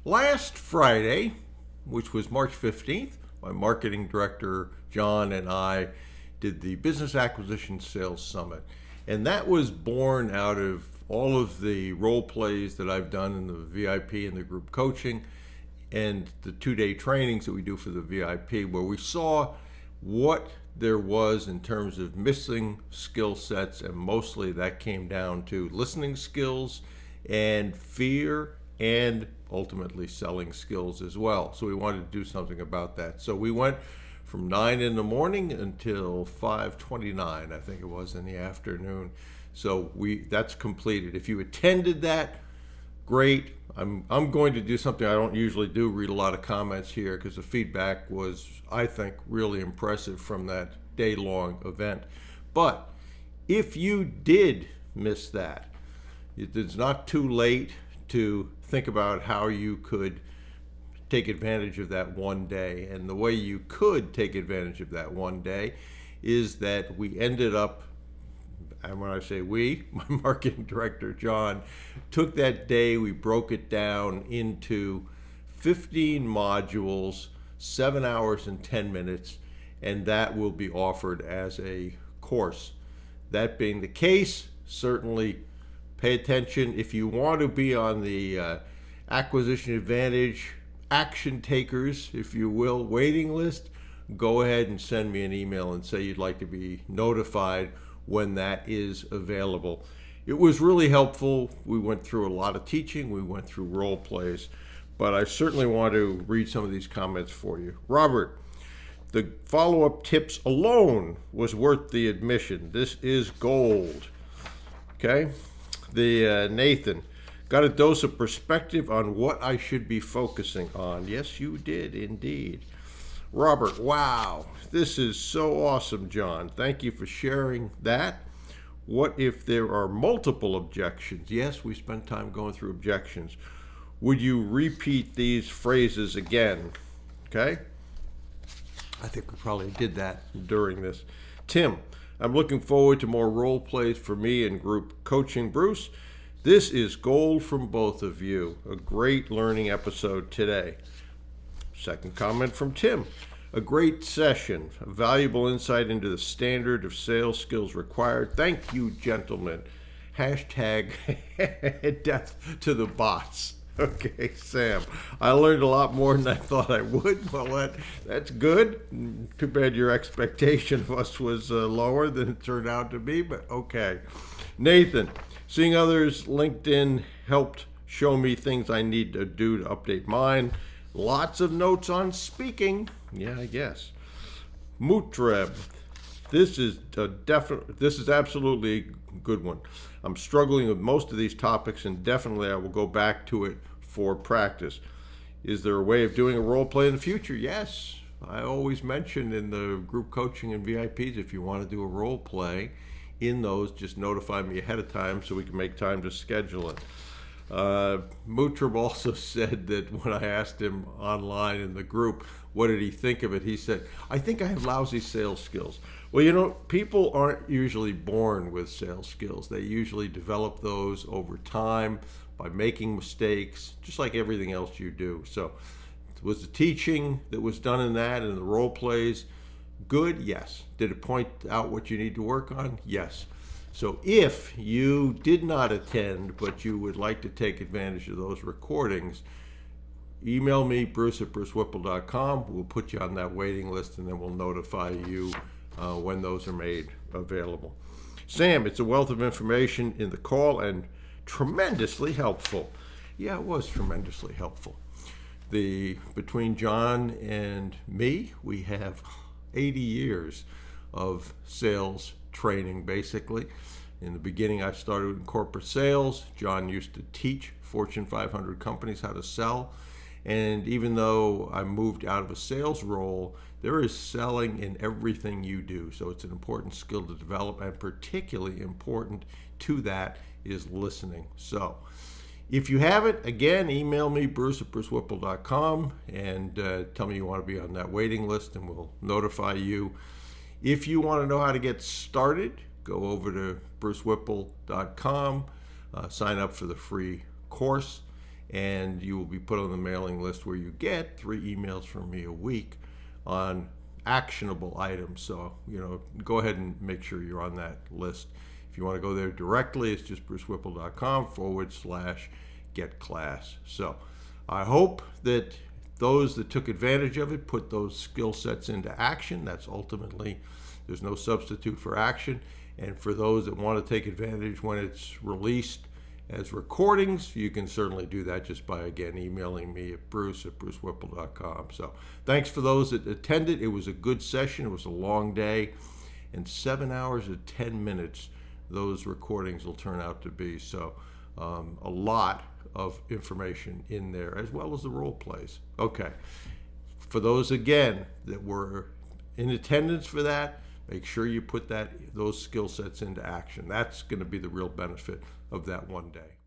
Last Friday, which was March 15th, my marketing director, John, and I did the Business Acquisition Sales Summit. And that was born out of all of the role plays that I've done in the VIP and the group coaching and the 2-day trainings that we do for the VIP, where we saw what there was in terms of missing skill sets, and mostly that came down to listening skills and fear and ultimately selling skills as well. So we wanted to do something about that. So we went from 9 in the morning until 5:29, I think it was, in the afternoon. So that's completed. If you attended that, great. I'm going to do something I don't usually do, read a lot of comments here, because the feedback was, I think, really impressive from that day-long event. But if you did miss that, it's not too late to think about how you could take advantage of that one day. And the way you could take advantage of that one day is that we ended up, and when I say we, my marketing director, John, took that day, we broke it down into 15 modules, 7 hours and 10 minutes, and that will be offered as a course. That being the case, certainly pay attention. If you want to be on the Acquisition Advantage action takers, if you will, waiting list, go ahead and send me an email and say you'd like to be notified when that is available. It was really helpful. We went through a lot of teaching, we went through role plays, but I certainly want to read some of these comments for you. Robert, the follow-up tips alone was worth the admission. This is gold. Okay. The Nathan, got a dose of perspective on what I should be focusing on. Yes, you did indeed. Robert, wow, this is so awesome, John. Thank you for sharing that. What if there are multiple objections? Yes, we spent time going through objections. Would you repeat these phrases again? Okay. I think we probably did that during this. Tim, I'm looking forward to more role plays for me and group coaching. Bruce, this is gold from both of you. A great learning episode today. Second comment from Tim. A great session, a valuable insight into the standard of sales skills required. Thank you, gentlemen. Hashtag death to the bots. Okay, Sam. I learned a lot more than I thought I would. Well, that's good. Too bad your expectation of us was lower than it turned out to be, but okay. Nathan, seeing others LinkedIn helped show me things I need to do to update mine. Lots of notes on speaking. Yeah, I guess. Mutreb, this is absolutely a good one. I'm struggling with most of these topics, and definitely I will go back to it for practice. Is there a way of doing a role play in the future? Yes. I always mention in the group coaching and VIPs, if you want to do a role play in those, just notify me ahead of time so we can make time to schedule it. Mutrab also said that when I asked him online in the group, what did he think of it? He said, I think I have lousy sales skills. Well, people aren't usually born with sales skills. They usually develop those over time by making mistakes, just like everything else you do. So was the teaching that was done in that and the role plays good? Yes. Did it point out what you need to work on? Yes. So if you did not attend, but you would like to take advantage of those recordings, email me, bruce@brucewhipple.com. We'll put you on that waiting list, and then we'll notify you when those are made available. Sam, it's a wealth of information in the call and tremendously helpful. Yeah, it was tremendously helpful. Between John and me, we have 80 years of sales training, basically. In the beginning, I started in corporate sales. John used to teach Fortune 500 companies how to sell. And even though I moved out of a sales role, there is selling in everything you do. So it's an important skill to develop, and particularly important to that is listening. So if you have it, again, email me, bruce@brucewhipple.com, and tell me you want to be on that waiting list, and we'll notify you. If you want to know how to get started, go over to brucewhipple.com, sign up for the free course, and you will be put on the mailing list where you get 3 emails from me a week on actionable items. So, go ahead and make sure you're on that list. If you want to go there directly, it's just brucewhipple.com/get-class. So I hope that those that took advantage of it put those skill sets into action. That's ultimately, there's no substitute for action. And for those that want to take advantage when it's released as recordings, you can certainly do that just by, again, emailing me at bruce@brucewhipple.com. So thanks for those that attended. It was a good session. It was a long day. And 7 hours and 10 minutes, those recordings will turn out to be. So a lot of information in there, as well as the role plays. Okay. For those, again, that were in attendance for that, make sure you put those skill sets into action. That's going to be the real benefit of that one day.